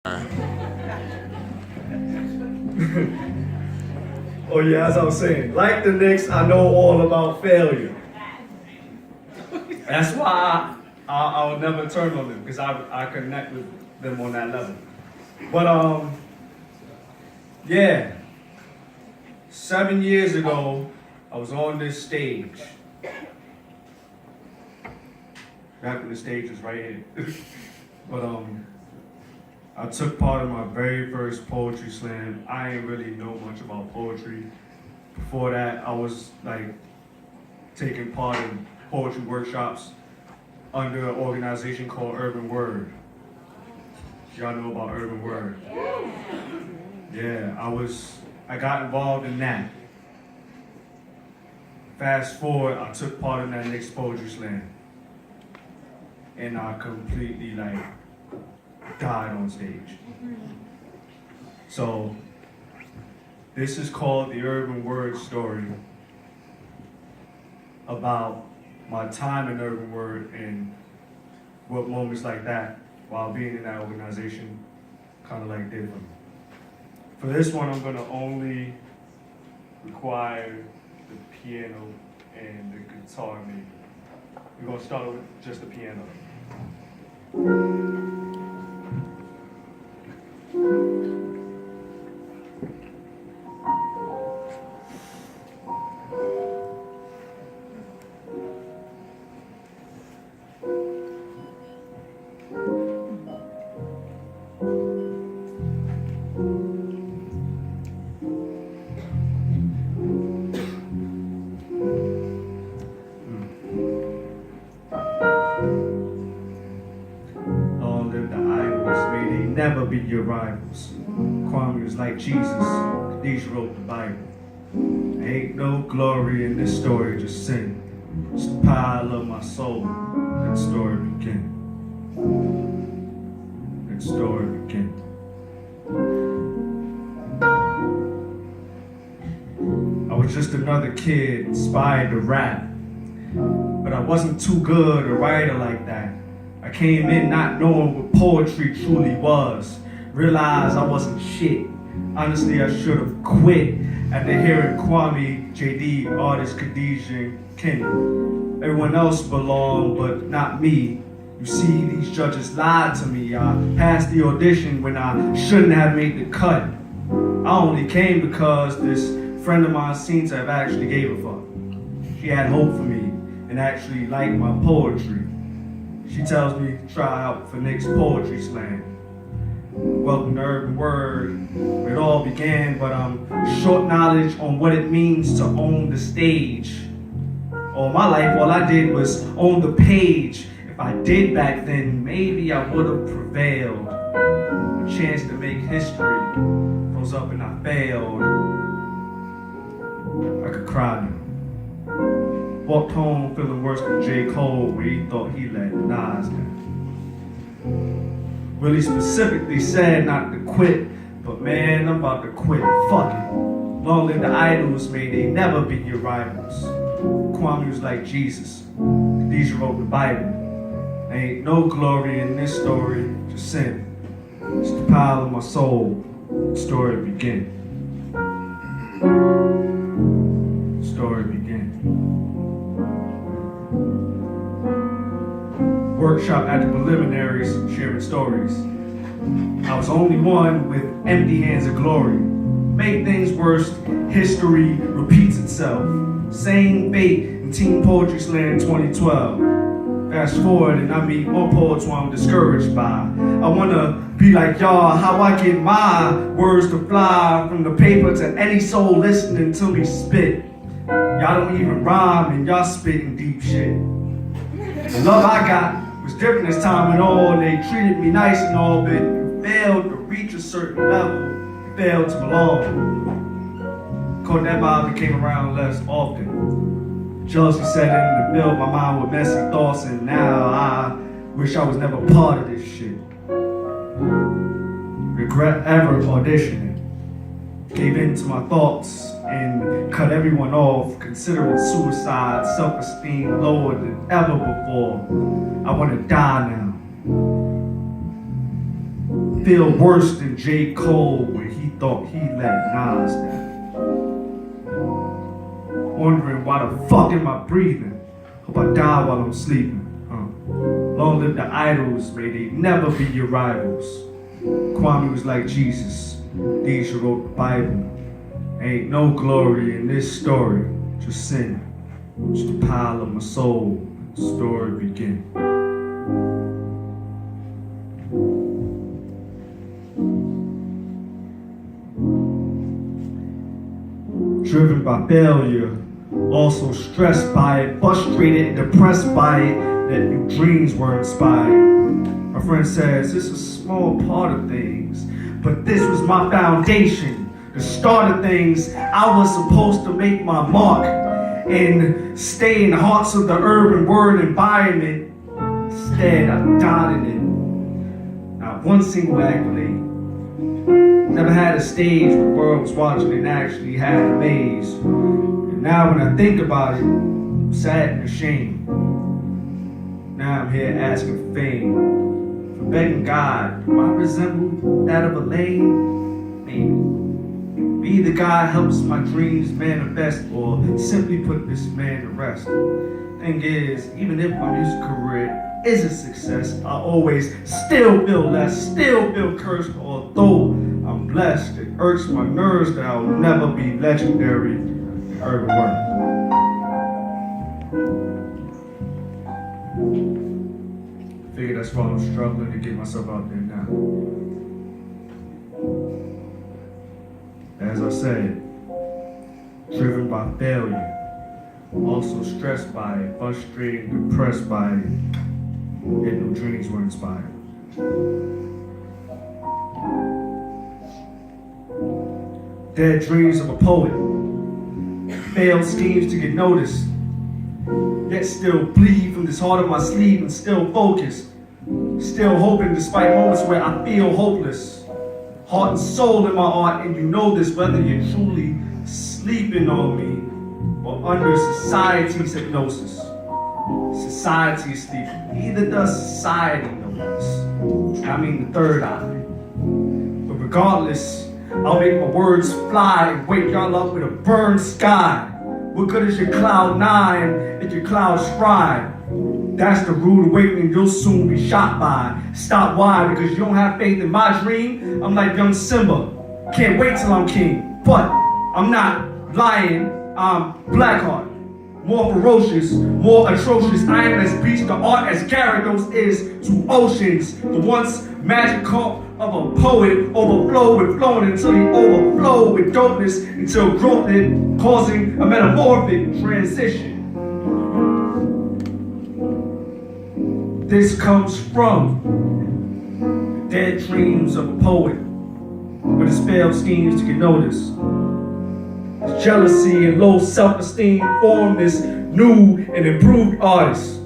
Oh yeah, as I was saying, like the Knicks, I know all about failure. That's why I'll never turn on them, because I connect with them on that level. But yeah, 7 years ago, I was on this stage. Back when the stage was right here. But I took part in my very first poetry slam. I didn't really know much about poetry. Before that, I was like taking part in poetry workshops under an organization called Urban Word. Y'all know about Urban Word? Yeah, I got involved in that. Fast forward, I took part in that Knicks poetry slam. And I completely died on stage. So this is called the Urban Word story, about my time in Urban Word and what moments like that while being in that organization kind of did for me. For this one, I'm gonna only require the piano and the guitar maybe. We're gonna start with just the piano. Never be your rivals. Kwame was like Jesus. Khadijah wrote the Bible. Ain't no glory in this story, just sin. It's the pile of my soul. That story begin. That story begin. I was just another kid inspired to rap, but I wasn't too good a writer like that. I came in not knowing what poetry truly was. Realized I wasn't shit. Honestly, I should have quit after hearing Kwame, JD, artist Khadijah, and Kenny. Everyone else belonged, but not me. You see, these judges lied to me. I passed the audition when I shouldn't have made the cut. I only came because this friend of mine seems to have actually gave a fuck. She had hope for me and actually liked my poetry. She tells me to try out for Knicks Poetry Slam. Welcome to Urban Word, where it all began, but short knowledge on what it means to own the stage. All my life, all I did was own the page. If I did back then, maybe I would have prevailed. A chance to make history. Rose up and I failed. I could cry now. Walked home feeling worse than J. Cole, where he thought he let Nas down. Really specifically said not to quit, but man, I'm about to quit. Fuck it. Long live the idols, may they never be your rivals. Kwame was like Jesus. Khadijah wrote the Bible. There ain't no glory in this story, just sin. It's the pile of my soul. The story begin. The story begin. Workshop at the preliminaries, sharing stories. I was only one with empty hands of glory. Made things worse, history repeats itself. Same fate in Team Poetry Slam 2012. Fast forward and I meet more poets who I'm discouraged by. I wanna be like y'all, how I get my words to fly from the paper to any soul listening to me spit. Y'all don't even rhyme and y'all spitting deep shit. The love I got was different this time and all. They treated me nice and all, but you failed to reach a certain level, you failed to belong. Caught that vibe and came around less often. Jealousy set in to fill my mind with messy thoughts, and now I wish I was never part of this shit. Regret ever auditioning. Gave in to my thoughts and cut everyone off, considering suicide, self-esteem lower than ever before. I want to die now. feel worse than J. Cole when he thought he let Nas down. Wondering why the fuck am I breathing? Hope I die while I'm sleeping. Long live the idols, may they never be your rivals. Kwame was like Jesus, these who wrote the Bible. Ain't no glory in this story, just sin. Just a pile of my soul, the story begin. Driven by failure, also stressed by it, frustrated and depressed by it, that your dreams were inspired. My friend says, this is a small part of things, but this was my foundation, the start of things. I was supposed to make my mark and stay in the hearts of the urban word environment. Instead, I died in it. Not one single accolade. Never had a stage where the world was watching and actually had a maze. And now when I think about it, I'm sad and ashamed. Now I'm here asking for fame, for begging God. Do I resemble that of a lame? Maybe. Be the God helps my dreams manifest, or simply put this man to rest. Thing is, even if my music career is a success, I always still feel less, still feel cursed, although I'm blessed. It irks my nerves that I'll never be legendary in urban work. Figure that's why I'm struggling to get myself out there now. As I said, driven by failure, also stressed by it, frustrated, depressed by it, yet no dreams were inspired. Dead dreams of a poet, failed schemes to get noticed, yet still bleed from this heart of my sleeve and still focused, still hoping despite moments where I feel hopeless. Heart and soul in my art, and you know this whether you're truly sleeping on me or under society's hypnosis. Society is sleeping. Neither does society know this. I mean the third eye. But regardless, I'll make my words fly and wake y'all up with a burned sky. What good is your cloud nine if your clouds fry? That's the rude awakening you'll soon be shot by. Stop why? Because you don't have faith in my dream. I'm like young Simba. Can't wait till I'm king. But I'm not lying. I'm Blackheart. More ferocious, more atrocious. I am as beast to art as Gyarados is to oceans. The once magic cup of a poet overflow with flowing until he overflowed with dopeness until growth it, causing a metamorphic transition. This comes from the dead dreams of a poet, but his failed schemes to get noticed. His jealousy and low self-esteem form this new and improved artist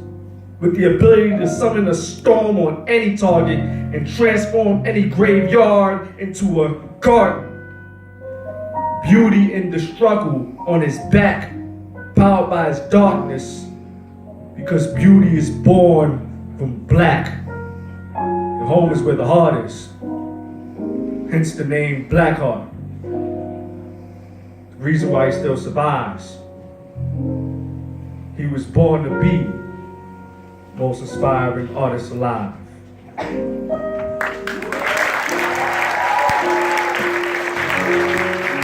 with the ability to summon a storm on any target and transform any graveyard into a garden. Beauty in the struggle on his back, powered by his darkness, because beauty is born from black. The home is where the heart is. Hence the name Blackheart. The reason why he still survives. He was born to be most inspiring artist alive.